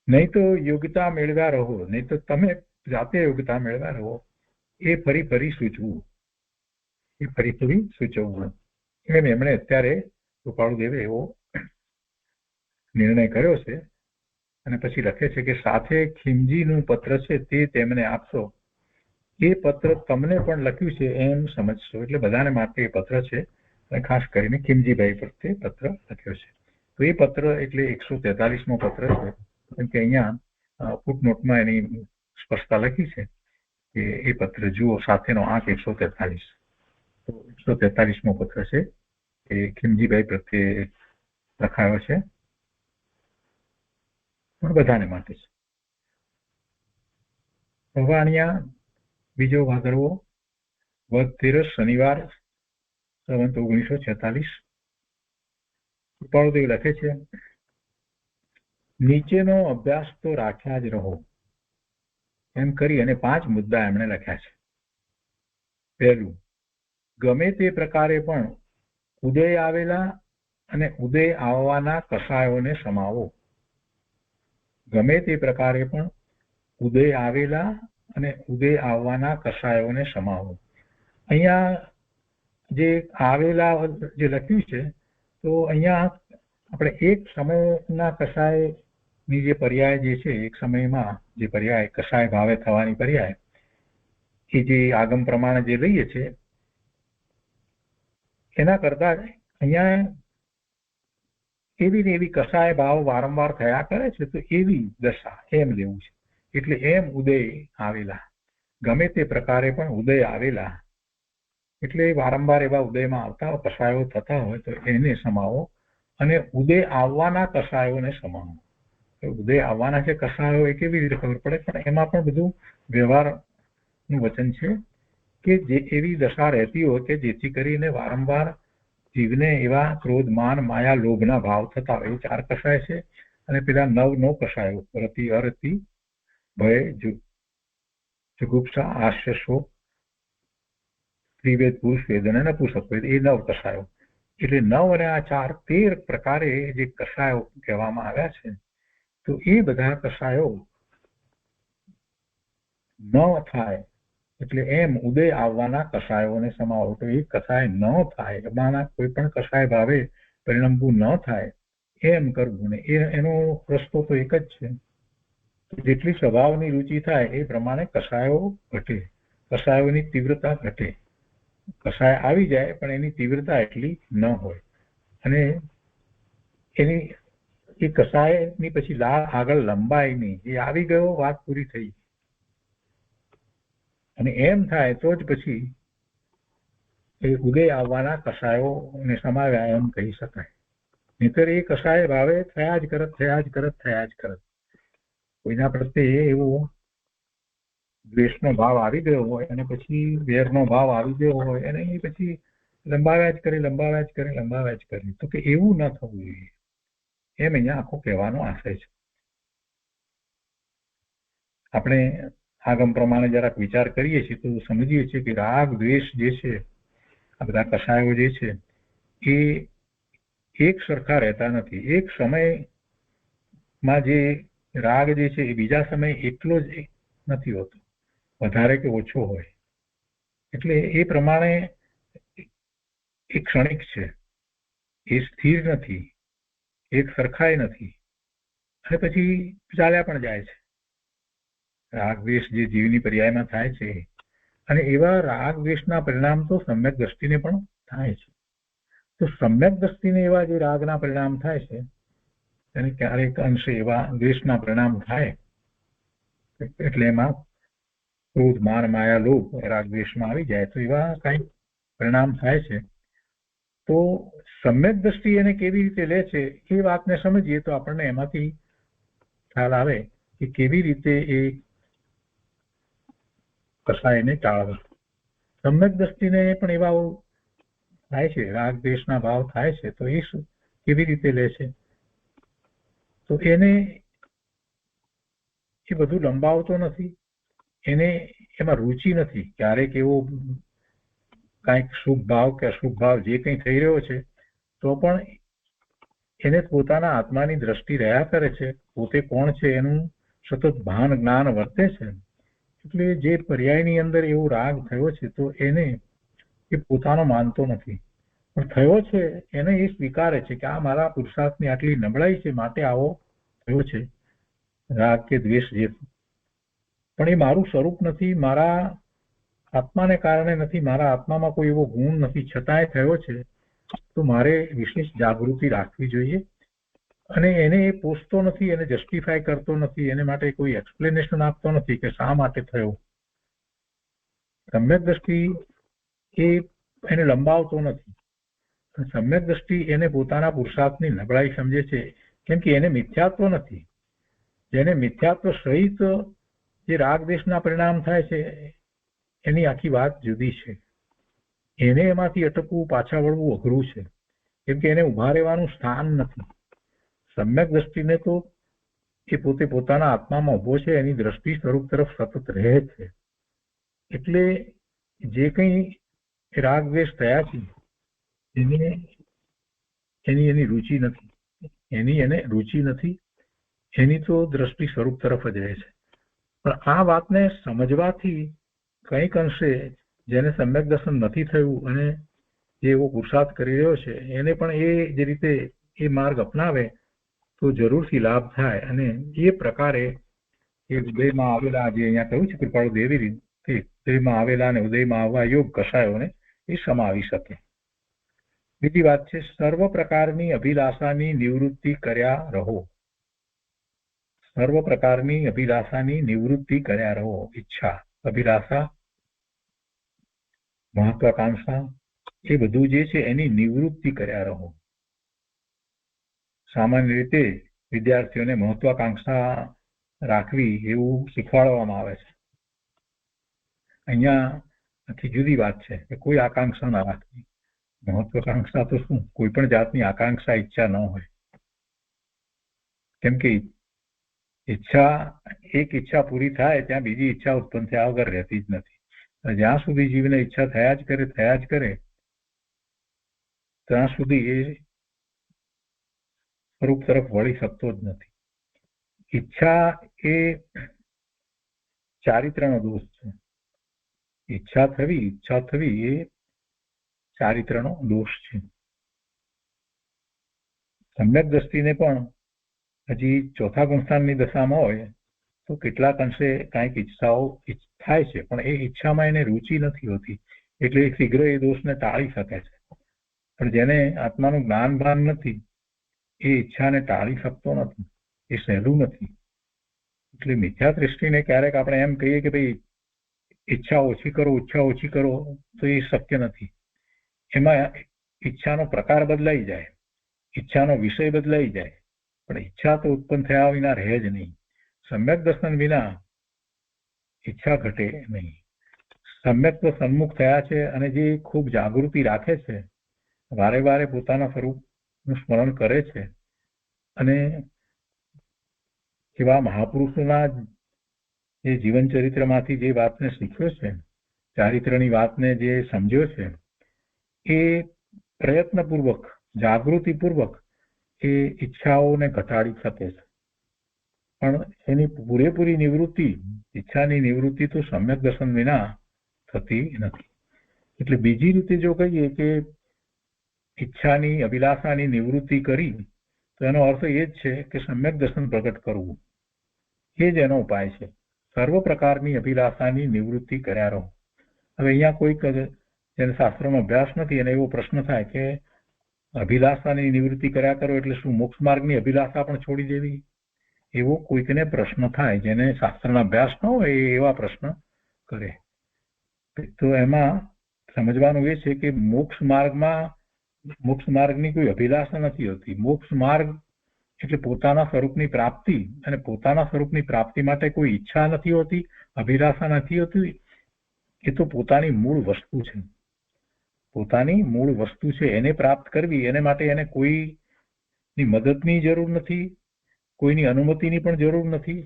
નહીં તો યોગ્યતા મેળવ્યા રહો, નહીં તો તમે જાતે યોગ્યતા મેળવ્યા રહો, એ ફરી ફરી સૂચવું. એમ એમણે અત્યારે કૃપાળુદેવે એવો નિર્ણય કર્યો છે. અને પછી લખે છે કે સાથે ખીમજીનું પત્ર છે તે તેમને આપશો. એ પત્ર તમને પણ લખ્યું છે એમ સમજશો. એટલે બધાને માટે એ પત્ર છે, અને ખાસ કરીને ખીમજીભાઈ પ્રત્યે પત્ર લખ્યો છે. તો એ પત્ર એટલે 143મો પત્ર છે, કેમ કે અહીંયા ફૂટનોટમાં એની સ્પષ્ટતા લખી છે કે એ પત્ર જુઓ, સાથેનો આંક 143. તો 143મો પત્ર છે એ ખીમજીભાઈ પ્રત્યે લખાયો છે, પણ બધાને માટે છે. ભવાણિયા, બીજો ભાદરવો, વદ 13 શનિવાર, સંવત 1946. કૃપાળુદેવ લખે છે, નીચેનો અભ્યાસ તો રાખ્યા જ રહો, એમ કરી અને 5 મુદ્દા એમણે લખ્યા છે. પહેલું, ગમે તે પ્રકારે પણ ઉદય આવેલા અને ઉદય આવવાના કષાયોને સમાવો. ગમે તે પ્રકારે પણ ઉદય આવેલા અને ઉદય આવવાના કષાયોને સમાવો. અહીંયા જે આવેલા જે લખ્યું છે, તો અહીંયા આપણે એક સમયના કષાયની જે પર્યાય જે છે, એક સમયમાં જે પર્યાય કષાય ભાવે થવાની પર્યાય, એ જે આગમ પ્રમાણે જે લઈએ છે એના કરતા અહીંયા એવી ને એવી કષાય ભાવ વારંવાર થયા કરે છે, તો એવી દશા એમ લેવું છે. એટલે એમ ઉદય આવેલા, ગમે તે પ્રકારે પણ ઉદય આવેલા, એટલે વારંવાર એવા ઉદયમાં આવતા કષાયો થતા હોય તો એને સમાવો, અને ઉદય આવવાના કષાયોને સમાવો. ઉદય આવવાના છે કષાયો એ કેવી રીતે ખબર પડે, પણ એમાં પણ બધું વ્યવહારનું વચન છે કે જે એવી દશા રહેતી હોય કે જેથી કરીને વારંવાર જીવને એવા ક્રોધ, માન, માયા, લોભના ભાવ થતા હોય. એ 4 કષાય છે. અને પેલા 9 કષાયો, રતિ, અરતિ, ભય, જુગુપ્સા, હાસ્ય, શોક, ત્રિવેદ, પુરુષ વેદ અને નપુંસક વેદ, એ 9 કષાયો. એટલે 9 અને આ 4 13 પ્રકારે જે કષાયો કહેવામાં આવ્યા છે, તો એ બધા કષાયો ન થાય, એટલે એમ ઉદય આવવાના કષાયોને સમાવો. તો એ કષાય ન થાય, એમાંના કોઈ પણ કષાય ભાવે પરિણમવું ન થાય એમ કરવું. ને એનો રસ્તો તો એક જ છે, જેટલી સ્વભાવની રુચિ થાય એ પ્રમાણે કષાયો ઘટે. કસાયોની તીવ્રતા ઘટે. કસાય આવી જાય પણ એની તીવ્રતા એટલી ન હોય, અને એની એ કસાયની પછી લાળ આગળ લંબાય નહીં. એ આવી ગયો, વાત પૂરી થઈ. અને એમ થાય તો જ પછી એ ઉદય આવવાના કસાયોને સમાવ્યા એમ કહી શકાય. નહીતર એ કસાય ભાવે થયા જ કરત, થયા જ કરત, થયા જ કરત. કોઈના પ્રત્યે એવો દ્વેષનો ભાવ આવી ગયો હોય અને પછી વેરનો ભાવ આવી ગયો હોય અને એ પછી લંબાવ્યા જ કરે, લંબાવ્યા જ કરે, લંબાવ્યા જ કરે. તો કે એવું ન થવું જોઈએ, એમ અહીંયા આખો કહેવાનો આશય છે. આપણે આગમ પ્રમાણે જરાક વિચાર કરીએ છીએ તો સમજીએ છીએ કે રાગ દ્વેષ જે છે, આ બધા કસાયો જે છે, એ એક સરખા રહેતા નથી. એક સમયમાં જે રાગ જે છે એ બીજા સમયે એટલો જ નથી હોતો, વધારે કે ઓછો હોય. એટલે એ પ્રમાણે એ ક્ષણિક છે, એ સ્થિર નથી, એક સરખાઈ નથી, અને પછી ચાલ્યા પણ જાય છે. રાગ દ્વેષ જે જીવની પર્યાયમાં થાય છે, અને એવા રાગ દ્વેષના પરિણામ તો સમ્યક દ્રષ્ટિને પણ થાય છે. તો સમ્યક દ્રષ્ટિને એવા જે રાગના પરિણામ થાય છે, એને ક્યારેક અંશે એવા દ્વેષના પરિણામ થાય. એટલે એમાં ક્રોધ, માન, માયા, લોભ રાગ દ્વેષમાં આવી જાય તો એવા કઈ પરિણામ થાય છે. તો સમ્યક દ્રષ્ટિ એને કેવી રીતે લે છે એ વાતને સમજીએ તો આપણને એમાંથી ખ્યાલ આવે કે કેવી રીતે એ કસાયને ટાળવા. સમ્યક દ્રષ્ટિને પણ એવા થાય છે, રાગ દ્વેષના ભાવ થાય છે, તો એ કેવી રીતે લે છે? તો એને એ બધું લંબાવતો નથી, એને એમાં રુચિ નથી. ક્યારેક એવો કાંઈક શુભ ભાવ કે અશુભ ભાવ જે કંઈ થઈ રહ્યો છે તો પણ એને પોતાના આત્માની દ્રષ્ટિ રહ્યા કરે છે, પોતે કોણ છે એનું સતત ભાન જ્ઞાન વર્તે છે. એટલે જે પર્યાયની અંદર એવો રાગ થયો છે તો એને એ પોતાનો માનતો નથી, પણ થયો છે એને એ સ્વીકારે છે કે આ મારા પુરુષાર્થની આટલી નબળાઈ છે, માટે આવો થયો છે રાગ કે દ્વેષ. જે પણ એ મારું સ્વરૂપ નથી, મારા આત્માને કારણે નથી, મારા આત્મામાં કોઈ એવો ગુણ નથી, છતાંય થયો છે. તો મારે વિશેષ જાગૃતિ રાખવી જોઈએ. અને એને એ પોષતો નથી, એને જસ્ટિફાય કરતો નથી, એને માટે કોઈ એક્સપ્લેનેશન આપતો નથી કે શા માટે થયો. સમ્યક દ્રષ્ટિ એ એને લંબાવતો નથી. સમ્યક દ્રષ્ટિ એને પોતાના પુરુષાર્થની નબળાઈ સમજે છે, કેમ કે એને મિથ્યાત્વ નથી. જેને મિથ્યાત્વ સહિત જે રાગ દ્વેષના પરિણામ થાય છે એની આખી વાત જુદી છે. એને એમાંથી અટકવું, પાછા વળવું અઘરું છે, કેમ કે એને ઉભા રહેવાનું સ્થાન નથી. સમ્યક દ્રષ્ટિને તો એ પોતે પોતાના આત્મામાં ઉભો છે, એની દ્રષ્ટિ સ્વરૂપ તરફ સતત રહે છે. એટલે જે કંઈ રાગ દ્વેષ થયા છે એની રુચિ નથી, એને રુચિ નથી, એની તો દ્રષ્ટિ સ્વરૂપ તરફ જ રહે છે. પણ આ વાતને સમજવાથી કંઈક અંશે જેને સમ્યક દર્શન નથી થયું અને જે એવો પુરુષાર્થ કરી રહ્યો છે એને પણ એ જે રીતે એ માર્ગ અપનાવે તો જરૂરથી લાભ થાય. અને એ પ્રકારે એ ઉદયમાં આવેલા જે અહીંયા કહ્યું છે કૃપાળુ દેવી રીતે ઉદયમાં આવેલા અને ઉદયમાં આવવા યોગ કસાયોને એ સમાવી શકે. બીજી વાત છે, સર્વ પ્રકારની અભિલાષાની નિવૃત્તિ કર્યા રહો. સર્વ પ્રકારની અભિલાષાની નિવૃત્તિ કર્યા રહો. ઈચ્છા, અભિલાષા, મહત્વાકાંક્ષા એ બધું જે છે એની નિવૃત્તિ કર્યા રહો. સામાન્ય રીતે વિદ્યાર્થીઓને મહત્વાકાંક્ષા રાખવી એવું શીખવાડવામાં આવે છે. અહીંયા આખી જુદી વાત છે કે કોઈ આકાંક્ષા ના રાખવી. મહત્વાકાંક્ષા તો શું, કોઈ પણ જાતની આકાંક્ષા ઈચ્છા ન હોય, કેમ કે એક ઈચ્છા પૂરી થાય ત્યાં બીજી ઈચ્છા ઉત્પન્ન થયા વગર રહેતી જ નથી. જ્યાં સુધી જીવને ઈચ્છા થયા જ કરે ત્યાં સુધી એ સ્વરૂપ તરફ વળી શકતો જ નથી. ઈચ્છા એ ચારિત્રનો દોષ છે. ઈચ્છા થવી એ ચારિત્રનો દોષ છે. સમ્યક દ્રષ્ટિને પણ હજી ચોથા ગુણસ્થાનની દશામાં હોય તો કેટલાક અંશે કાંઈક ઈચ્છાઓ થાય છે, પણ એ ઈચ્છામાં એને રુચિ નથી હોતી, એટલે એ શીઘ્ર એ દોષને ટાળી શકે છે. પણ જેને આત્માનું જ્ઞાન ભાન નથી એ ઈચ્છાને ટાળી શકતો નથી, એ સહેલું નથી. એટલે મિથ્યા દૃષ્ટિને ક્યારેક આપણે એમ કહીએ કે ભાઈ ઈચ્છા ઓછી કરો તો એ શક્ય નથી. એમાં ઈચ્છાનો પ્રકાર બદલાઈ જાય, ઈચ્છાનો વિષય બદલાઈ જાય, પણ ઈચ્છા તો ઉત્પન્ન થયા વિના રહે જ નહીં. સમ્યક દર્શન વિના ઈચ્છા ઘટે નહીં. સમ્યક તો સન્મુખ થયા છે અને જે ખૂબ જાગૃતિ રાખે છે, વારે વારે પોતાના સ્વરૂપનું સ્મરણ કરે છે અને એવા મહાપુરુષોના જે જીવન ચરિત્રમાંથી જે વાતને શીખ્યો છે, ચારિત્રની વાતને જે સમજ્યો છે, એ પ્રયત્નપૂર્વક જાગૃતિપૂર્વક એ ઈચ્છાઓને ઘટાડી શકે છે. પણ એની પૂરેપૂરી નિવૃત્તિ, ઈચ્છાની નિવૃત્તિ તો સમ્યક દર્શન વિના થતી નથી. એટલે બીજી રીતે જો કહીએ કે ઈચ્છાની અભિલાષાની નિવૃત્તિ કરી તો એનો અર્થ એ જ છે કે સમ્યક દર્શન પ્રગટ કરવું, એ જ એનો ઉપાય છે. સર્વ પ્રકારની અભિલાષાની નિવૃત્તિ કર્યા રહો. હવે અહીંયા કોઈક જેને શાસ્ત્રનો અભ્યાસ નથી અને એવો પ્રશ્ન થાય કે અભિલાષાની નિવૃત્તિ કર્યા કરો એટલે શું મોક્ષ માર્ગની અભિલાષા પણ છોડી દેવી? એવો કોઈકને પ્રશ્ન થાય, જેને શાસ્ત્રના અભ્યાસ ન હોય એવા પ્રશ્ન કરે. તો એમાં સમજવાનું એ છે કે મોક્ષ માર્ગની કોઈ અભિલાષા નથી હોતી. મોક્ષ માર્ગ એટલે પોતાના સ્વરૂપની પ્રાપ્તિ, અને પોતાના સ્વરૂપની પ્રાપ્તિ માટે કોઈ ઈચ્છા નથી હોતી, અભિલાષા નથી હોતી. એ તો પોતાની મૂળ વસ્તુ છે. પોતાની મૂળ વસ્તુ છે એને પ્રાપ્ત કરવી, એને માટે એને કોઈની મદદની જરૂર નથી, કોઈની અનુમતિની પણ જરૂર નથી.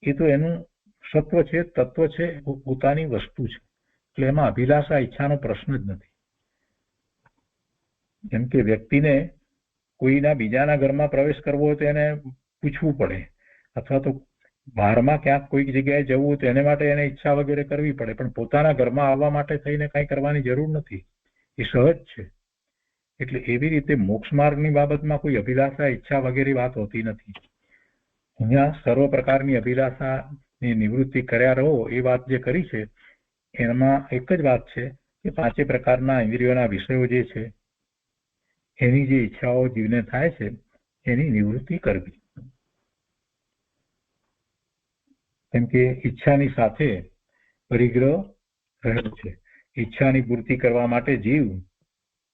એ તો એનું સત્વ છે, તત્વ છે, પોતાની વસ્તુ છે. એટલે એમાં અભિલાષા ઈચ્છાનો પ્રશ્ન જ નથી. જેમ કે વ્યક્તિને કોઈના બીજાના ઘરમાં પ્રવેશ કરવો હોય તો એને પૂછવું પડે, અથવા તો બહારમાં ક્યાંક કોઈક જગ્યાએ જવું હોય તો એને માટે એને ઈચ્છા વગેરે કરવી પડે, પણ પોતાના ઘરમાં આવવા માટે થઈને કંઈ કરવાની જરૂર નથી. એ સહજ છે. એટલે એવી રીતે મોક્ષ માર્ગની બાબતમાં કોઈ અભિલાષા, ઈચ્છા વગેરે વાત હોતી નથી. અહીંયા સર્વ પ્રકારની અભિલાષાની નિવૃત્તિ કર્યા રહો એ વાત જે કરી છે, એમાં એક જ વાત છે કે 5 પ્રકારના ઇન્દ્રિયોના વિષયો જે છે એની જે ઈચ્છાઓ જીવને થાય છે એની નિવૃત્તિ કરવી. કેમ કે ઈચ્છાની સાથે પરિગ્રહ રહેલો છે. ઈચ્છાની પૂર્તિ કરવા માટે જીવ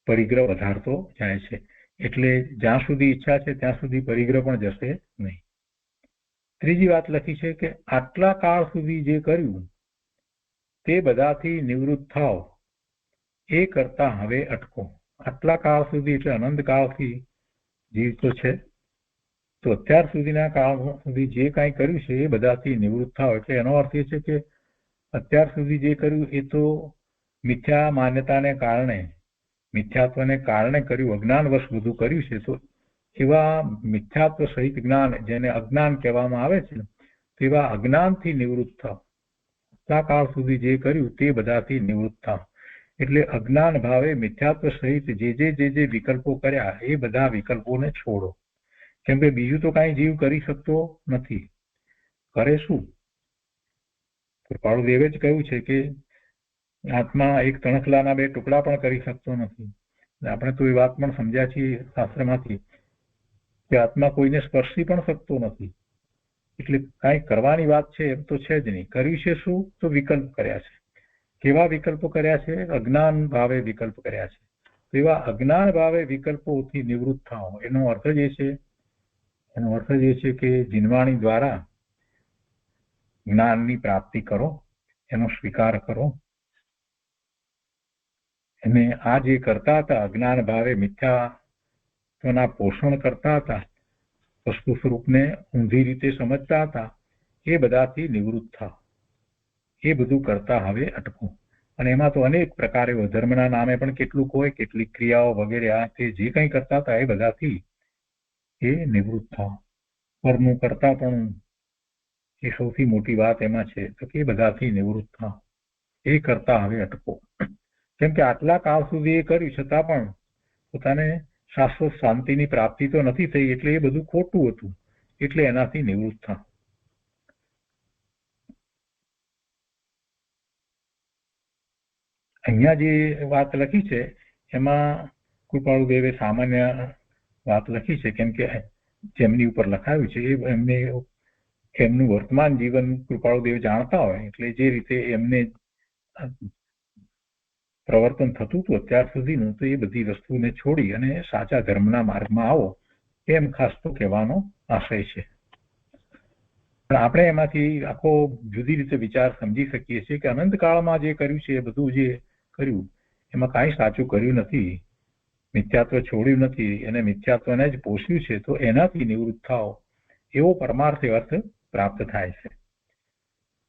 પરિગ્રહ વધારતો જાય છે. એટલે જ્યાં સુધી ઈચ્છા છે ત્યાં સુધી પરિગ્રહ પણ જશે નહીં. ત્રીજી વાત લખી છે કે આટલા કાળ સુધી જે કર્યું તે બધાથી નિવૃત્ત થાવ, એ કરતા હવે અટકો. આટલા કાળ સુધી એટલે અનંત કાળથી જીવતો છે, તો અત્યાર સુધીના કાળ સુધી જે કાંઈ કર્યું છે એ બધાથી નિવૃત્ત થાવ. એટલે એનો અર્થ એ છે કે અત્યાર સુધી જે કર્યું એ તો મિથ્યા માન્યતાને કારણે, મિથ્યાત્વને કારણે કર્યું, અજ્ઞાનવશ બધું કર્યું છે. તો એવા મિથ્યાત્વ સહિત જ્ઞાન, જેને અજ્ઞાન કહેવામાં આવે છે, તેવા અજ્ઞાનથી નિવૃત્ત થાવ. આટલા કાળ સુધી જે કર્યું તે બધાથી નિવૃત્ત થાવ. એટલે અજ્ઞાન ભાવે મિથ્યાત્વ સહિત જે વિકલ્પો કર્યા એ બધા વિકલ્પોને છોડો. કેમ કે બીજું તો કાંઈ જીવ કરી શકતો નથી. કરે શું? કૃપાળુદેવે જ કહ્યું છે કે આત્મા એક તણખલાના 2 ટુકડા પણ કરી શકતો નથી. આપણે તો એ વાત પણ સમજ્યા છીએ શાસ્ત્રમાંથી કે આત્મા કોઈને સ્પર્શી પણ શકતો નથી. એટલે કાંઈ કરવાની વાત છે એમ તો છે જ નહીં. કર્યું છે શું? તો વિકલ્પ કર્યા છે. કેવા વિકલ્પો કર્યા છે? અજ્ઞાન ભાવે વિકલ્પ કર્યા છે. તો એવા અજ્ઞાન ભાવે વિકલ્પોથી નિવૃત્ત થાઓ. એનો અર્થ જ એ છે કે જીનવાણી દ્વારા જ્ઞાનની પ્રાપ્તિ કરો, એનો સ્વીકાર કરો. અને આ જે કરતા હતા, અજ્ઞાન ભાવે મિથ્યાત્વના પોષણ કરતા હતા, વસ્તુ સ્વરૂપને ઊંધી રીતે સમજતા હતા, એ બધાથી નિવૃત્ત થાવ. એ બધું કરતા હવે અટકો. અને એમાં તો અનેક પ્રકારે ધર્મના નામે પણ કેટલુંક હોય, કેટલીક ક્રિયાઓ વગેરે, આ તે જે કંઈ કરતા હતા એ બધાથી એ નિવૃત્ત થાવ. પરનું કરતા પણ એ સૌથી મોટી વાત એમાં છે, તો કે બધાથી નિવૃત્ત થાવ. એ કરતા હવે અટકો. કેમ કે આટલા કાળ સુધી એ કર્યું છતાં પણ પોતાને શાશ્વત શાંતિની પ્રાપ્તિ તો નથી થઈ, એટલે એ બધું ખોટું હતું. એટલે એનાથી નિવૃત્ત થાવ. અહીંયા જે વાત લખી છે એમાં કૃપાળુદેવે સામાન્ય વાત લખી છે, કેમ કે જેમની ઉપર લખાયું છે એમનું વર્તમાન જીવન કૃપાળુદેવ જાણતા હોય, એટલે જે રીતે એમને પ્રવર્તન થતું હતું અત્યાર સુધીનું, તો એ બધી વસ્તુને છોડી અને સાચા ધર્મના માર્ગમાં આવો એમ ખાસ તો કહેવાનો આશય છે. પણ આપણે એમાંથી આખો જુદી રીતે વિચાર સમજી શકીએ છીએ કે અનંતકાળમાં જે કર્યું છે એ બધું જે કર્યું એમાં કાંઈ સાચું કર્યું નથી, મિથ્યાત્વ છોડ્યું નથી અને મિથ્યાત્વને જ પોષ્યું છે, તો એનાથી નિવૃત્ત થાઓ એવો પરમાર્થ અર્થ પ્રાપ્ત થાય છે.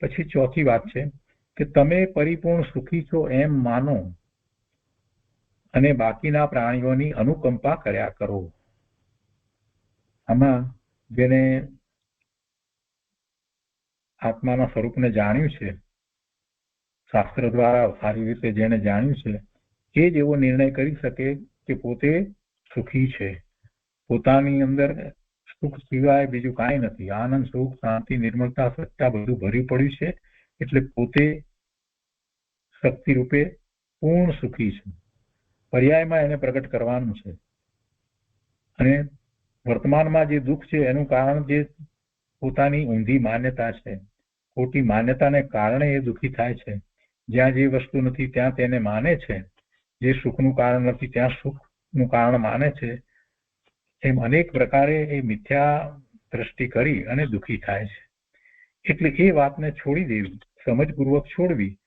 પછી ચોથી વાત છે કે તમે પરિપૂર્ણ સુખી છો એમ માનો અને બાકીના પ્રાણીઓની અનુકંપા કર્યા કરો. આમાં જેને આત્માના સ્વરૂપને જાણ્યું છે, શાસ્ત્ર દ્વારા સારી રીતે જેને જાણ્યું છે, એ જ એવો નિર્ણય કરી શકે કે પોતે સુખી છે, પોતાની અંદર સુખ સિવાય બીજું કાંઈ નથી, આનંદ, સુખ, શાંતિ, નિર્મળતા, સત્તા બધું ભર્યું પડ્યું છે, એટલે પોતે શક્તિ રૂપે પૂર્ણ સુખી છે. પર્યાયમાં એને પ્રગટ કરવાનું છે. અને વર્તમાનમાં જે દુઃખ છે એનું કારણ જે પોતાની ઊંધી માન્યતા છે, ખોટી માન્યતાને કારણે એ દુઃખી થાય છે. જ્યાં જે વસ્તુ નથી ત્યાં તેને માને છે, જે સુખનું કારણ નથી ત્યાં સુખનું કારણ માને છે, એમ અનેક પ્રકારે એ મિથ્યા દ્રષ્ટિ કરી અને દુઃખી થાય છે. એટલે એ વાતને છોડી દેવી, સમજપૂર્વક છોડવી,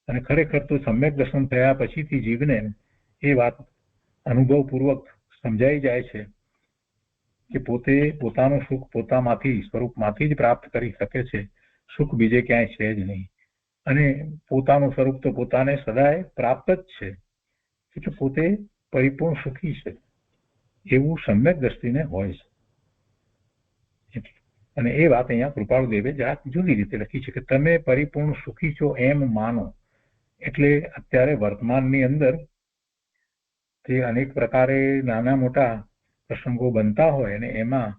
અને ખરેખર તો સમ્યક દર્શન થયા પછીથી જીવને એ વાત અનુભવપૂર્વક સમજાઈ જાય છે કે પોતે પોતાનું સુખ પોતામાંથી સ્વરૂપમાંથી જ પ્રાપ્ત કરી શકે છે, સુખ બીજે ક્યાંય છે જ નહીં, અને પોતાનું સ્વરૂપ તો પોતાને સદાય પ્રાપ્ત જ છે, એટલે પોતે પરિપૂર્ણ સુખી છે એવું સમ્યક દ્રષ્ટિને હોય છે. અને એ વાત અહીંયા કૃપાળુદેવે જરાક જુદી રીતે લખી છે કે તમે પરિપૂર્ણ સુખી છો એમ માનો. એટલે અત્યારે વર્તમાનની અંદર જે અનેક પ્રકારે નાના મોટા પ્રસંગો બનતા હોય અને એમાં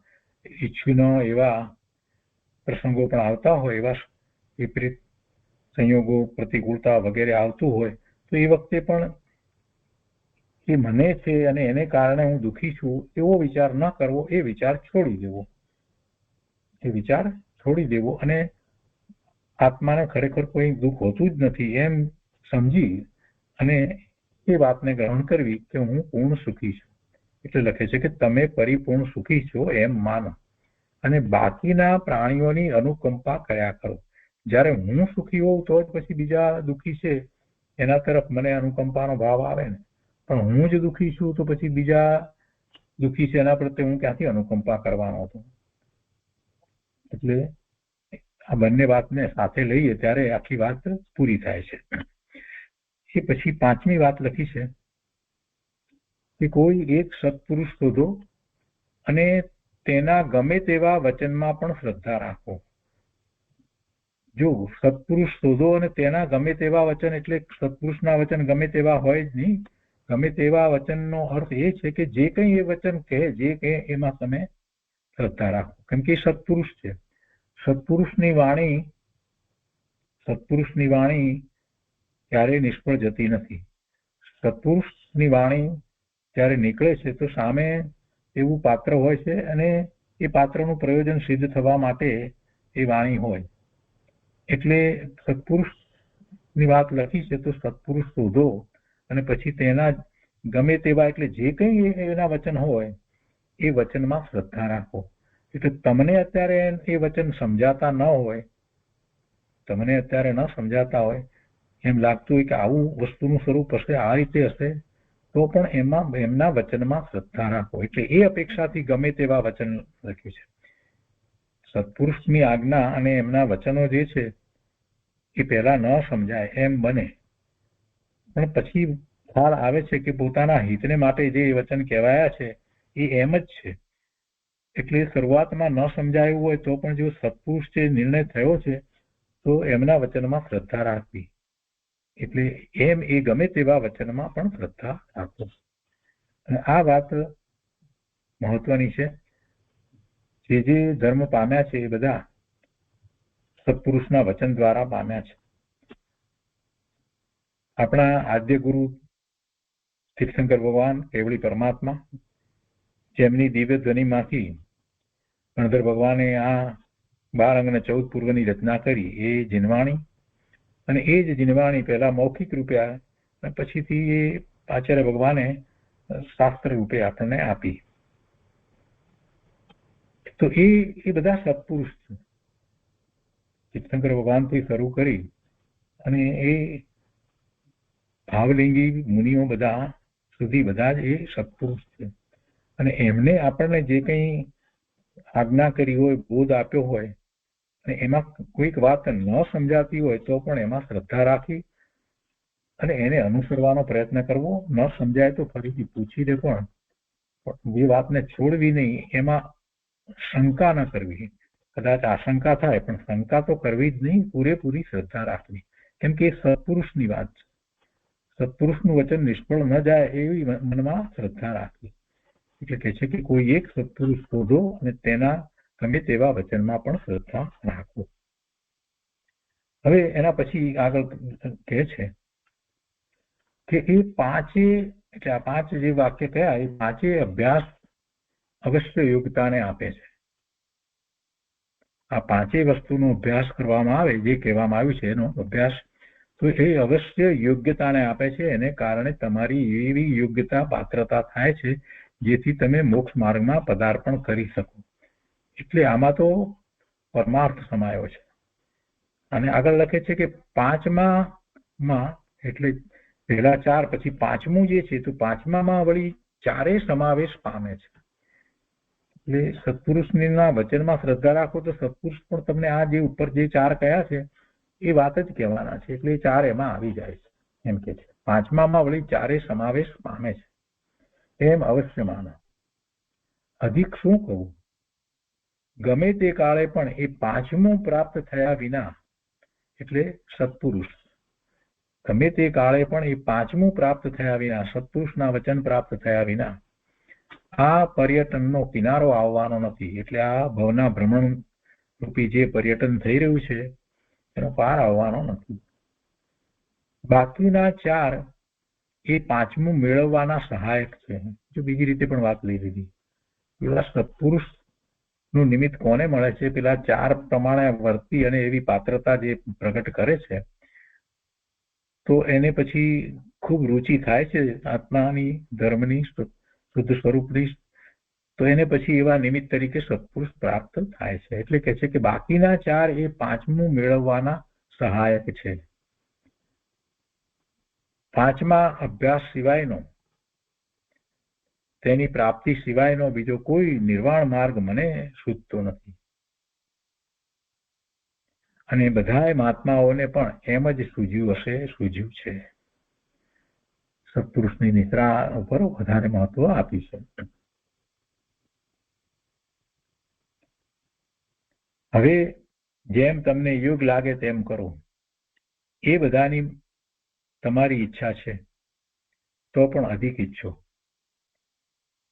ઈચ્છીનો એવા પ્રસંગો પણ આવતા હોય, એવા વિપરીત સંયોગો, પ્રતિકૂળતા વગેરે આવતું હોય, તો એ વખતે પણ એ મને છે અને એને કારણે હું દુઃખી છું એવો વિચાર ન કરવો, એ વિચાર છોડી દેવો, અને આત્માને ખરેખર કોઈ દુઃખ હોતું જ નથી એમ સમજી અને એ વાતને ગ્રહણ કરવી કે હું પૂર્ણ સુખી છું. એટલે લખે છે કે તમે પરિપૂર્ણ સુખી છો એમ માનો અને બાકીના પ્રાણીઓની અનુકંપા કર્યા કરો. જ્યારે હું સુખી હોઉં તો જ પછી બીજા દુઃખી છે એના તરફ મને અનુકંપાનો ભાવ આવે ને, પણ હું જ દુઃખી છું તો પછી બીજા દુઃખી છે એના પ્રત્યે હું ક્યાંથી અનુકંપા કરવાનો હતો. એટલે આ બંને વાતને સાથે લઈએ ત્યારે આખી વાત પૂરી થાય છે. એ પછી પાંચમી વાત લખી છે કે કોઈ એક સત્પુરુષ શોધો અને તેના ગમે તેવા વચનમાં પણ શ્રદ્ધા રાખો. જો સત્પુરુષ શોધો અને તેના ગમે તેવા વચન, એટલે સત્પુરુષના વચન ગમે તેવા હોય જ નહીં, ગમે તેવા વચનનો અર્થ એ છે કે જે કંઈ એ વચન કહે, જે કહે એમાં તમે શ્રદ્ધા રાખો, કેમ કે સત્પુરુષ છે. સત્પુરુષની વાણી ક્યારેય નિષ્ફળ જતી નથી. સત્પુરુષની વાણી જ્યારે નીકળે છે તો સામે એવું પાત્ર હોય છે અને એ પાત્રનું પ્રયોજન સિદ્ધ થવા માટે એ વાણી હોય. એટલે સત્પુરુષની વાત લખી છે તો સત્પુરુષ શોધો અને પછી તેના ગમે તેવા, એટલે જે કંઈ એના વચન હોય એ વચનમાં શ્રદ્ધા રાખો. એટલે તમને અત્યારે એ વચન સમજાતા ન હોય, એમ લાગતું હોય કે આવું વસ્તુનું સ્વરૂપ હશે, આ રીતે હશે, તો પણ એમાં એમના વચનમાં શ્રદ્ધા રાખો. એટલે એ અપેક્ષાથી ગમે તેવા વચન લખ્યું છે. સત્પુરુષની આજ્ઞા અને એમના વચનો જે છે એ પહેલા ન સમજાય એમ બને, પણ પછી ખ્યાલ આવે છે કે પોતાના હિતને માટે જે વચન કહેવાયા છે એ એમ જ છે. એટલે શરૂઆતમાં ન સમજાયું હોય તો પણ જો સત્પુરુષ જે નિર્ણય થયો છે તો એમના વચનમાં શ્રદ્ધા રાખવી. એટલે એમ એ ગમે તેવા વચનમાં પણ શ્રદ્ધા રાખો. અને આ વાત મહત્વની છે. જે ધર્મ પામ્યા છે એ બધા સત્પુરુષના વચન દ્વારા પામ્યા છે. આપણા આદ્ય ગુરુ તીર્થંકર ભગવાન કેવળી પરમાત્મા, જેમની દિવ્ય ધ્વનિમાંથી ગણધર ભગવાને આ 12 અંગ અને 14 પૂર્વની રચના કરી, એ જીનવાણી, અને એ જ જીનવાણી પહેલા મૌખિક રૂપે અને પછીથી એ આચાર્ય ભગવાને શાસ્ત્ર રૂપે આપણને આપી. તો એ બધા સત્પુરુષ છે. તીર્થંકર ભગવાનથી શરૂ કરી અને એ ભાવલિંગી મુનિઓ બધા સુધી બધા જ એ સત્પુરુષ છે. અને એમને આપણને જે કંઈ આજ્ઞા કરી હોય, બોધ આપ્યો હોય, અને એમાં કોઈક વાત ન સમજાતી હોય તો પણ એમાં શ્રદ્ધા રાખી અને એને અનુસરવાનો પ્રયત્ન કરવો. ન સમજાય તો ફરીથી પૂછી દે, પણ જે વાતને છોડવી નહીં, એમાં શંકા ન કરવી. કદાચ આશંકા થાય પણ શંકા તો કરવી જ નહીં, પૂરેપૂરી શ્રદ્ધા રાખવી. કેમ કે એ સત્પુરુષની વાત છે. સત્પુરુષનું વચન નિષ્ફળ ન જાય એવી મનમાં શ્રદ્ધા રાખવી. એટલે કહે છે કે કોઈ એક સત્પુરુષ શોધો અને તેના ગમે તેવા વચનમાં પણ શ્રદ્ધા રાખો. હવે એના પછી આગળ કહે છે કે એ પાંચે, એટલે આ 5 જે વાક્ય કયા, એ પાંચે અભ્યાસ અવશ્ય યોગ્યતાને આપે છે. આ પાંચે વસ્તુનો અભ્યાસ કરવામાં આવે, જે કહેવામાં આવ્યું છે એનો અભ્યાસ, તો એ અવશ્ય યોગ્યતાને આપે છે. એને કારણે તમારી એવી યોગ્યતા, પાત્રતા થાય છે જેથી તમે મોક્ષ માર્ગમાં પદાર્પણ કરી શકો. એટલે આમાં તો પરમાર્થ સમાયો છે. અને આગળ લખે છે કે 5માં એટલે પહેલા 4 પછી 5મું જે છે, તો 5માં વળી 4 સમાવેશ પામે છે. એટલે સત્પુરુષના વચનમાં શ્રદ્ધા રાખો તો સત્પુરુષ પણ તમને આ જે ઉપર જે 4 કયા છે એ વાત જ કહેવાના છે. એટલે 4 એમાં આવી જાય છે, એમ કે છે. 5માં વળી 4 સમાવેશ પામે છે, એમ અવશ્ય માનો. અધિક શું કહું, ગમે તે કાળે પણ એ 5મું પ્રાપ્ત થયા વિના, એટલે સત્પુરુષ, ગમે તે કાળે પણ એ 5મું પ્રાપ્ત થયા વિના, સત્પુરુષના વચન પ્રાપ્ત થયા વિના આ પર્યટનનો કિનારો આવવાનો નથી. એટલે આ ભવના ભ્રમણ રૂપી જે પર્યટન થઈ રહ્યું છે એનો પાર આવવાનો નથી. બાકીના 4 એ 5મું મેળવવાના સહાયક છે. જો બીજી રીતે પણ વાત લઈ લીધી, પેલા સત્પુરુષ નું નિમિત્ત કોને મળે છે? પેલા 4 પ્રમાણે વર્તી અને એવી પાત્રતા જે પ્રગટ કરે છે, તો એને પછી ખૂબ રુચિ થાય છે આત્માની, ધર્મની, શુદ્ધ સ્વરૂપની, તો એને પછી એવા નિમિત્ત તરીકે સત્પુરુષ પ્રાપ્ત થાય છે. એટલે કહે છે કે બાકીના 4 એ 5મું મેળવવાના સહાયક છે. 5મા અભ્યાસ સિવાયનો, તેની પ્રાપ્તિ સિવાયનો બીજો કોઈ નિર્વાણ માર્ગ મને સૂઝતો નથી. અને બધાય મહાત્માઓને પણ એમ જ સૂઝ્યું હશે, સૂઝ્યું છે. સત્પુરુષની નિદ્રા ઉપર વધારે મહત્વ આપ્યું છે. હવે જેમ તમને યોગ લાગે તેમ કરો, એ બધાની તમારી ઈચ્છા છે, તો પણ અધિક ઈચ્છો.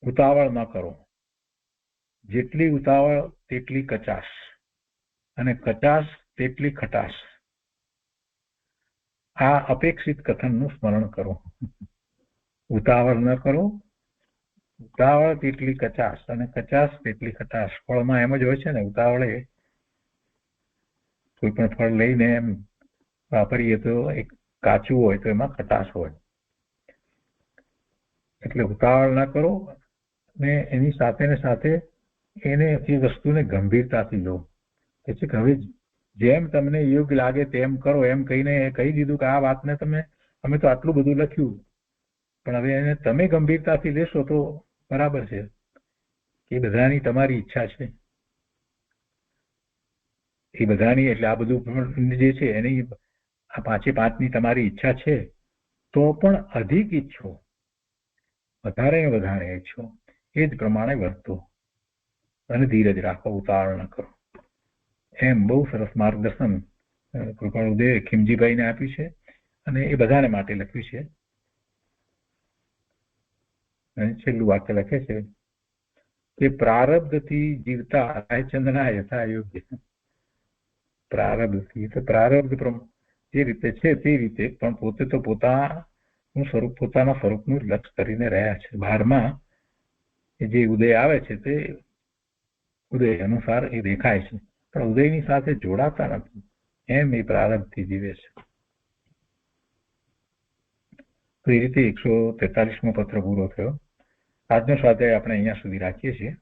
ઉતાવળ ન કરો. જેટલી ઉતાવળ તેટલી કચાશ, અને કચાશ તેટલી ખટાશ. આ અપેક્ષિત કથનનું સ્મરણ કરો. ઉતાવળ ન કરો, ઉતાવળ તેટલી કચાશ, અને કચાશ તેટલી ખટાશ. ફળમાં એમ જ હોય છે ને, ઉતાવળે કોઈ પણ ફળ લઈને એમ વાપરીએ તો એક કાચું હોય તો એમાં ખટાશ હોય. એટલે ઉતાવળ ના કરો, ને એની સાથે ને સાથે એને એ વસ્તુને ગંભીરતાથી લો. એટલે કે હવે જેમ તમને યોગ્ય લાગે તેમ કરો, એમ કહીને કહી દીધું કે આ વાતને અમે તો આટલું બધું લખ્યું, પણ હવે એને તમે ગંભીરતાથી લેશો તો બરાબર છે. એ બધાની તમારી ઈચ્છા છે, એ બધાની, એટલે આ બધું જે છે એની આ 5ની તમારી ઈચ્છા છે, તો પણ અધિક ઈચ્છો, વધારે ને વધારે ઈચ્છો, એ જ પ્રમાણે વર્તો અને ધીરજ રાખો, ઉતાવળ ન કરો. એમ બહુ સરસ માર્ગદર્શન કૃપાળુદેવે ખીમજીભાઈને આપ્યું છે, અને એ બધાને માટે લખ્યું છે. અને છેલ્લું વાક્ય લખે છે કે પ્રારબ્ધથી જીવતા રાયચંદ્રના યથા યોગ્ય. પ્રારબ્ધથી, તો પ્રારબ્ધ જે રીતે છે તે રીતે, પણ પોતે તો પોતાનું સ્વરૂપ, પોતાના સ્વરૂપનું જ લક્ષ્ય કરીને રહ્યા છે. બહારમાં જે ઉદય આવે છે તે ઉદય અનુસાર એ દેખાય છે, પણ ઉદયની સાથે જોડાતા નથી. એમ એ પ્રારબ્ધથી જીવે છે. તો એ રીતે 143મો પત્ર પૂરો થયો. આજનો સ્વાધ્યાય આપણે અહીંયા સુધી રાખીએ છીએ.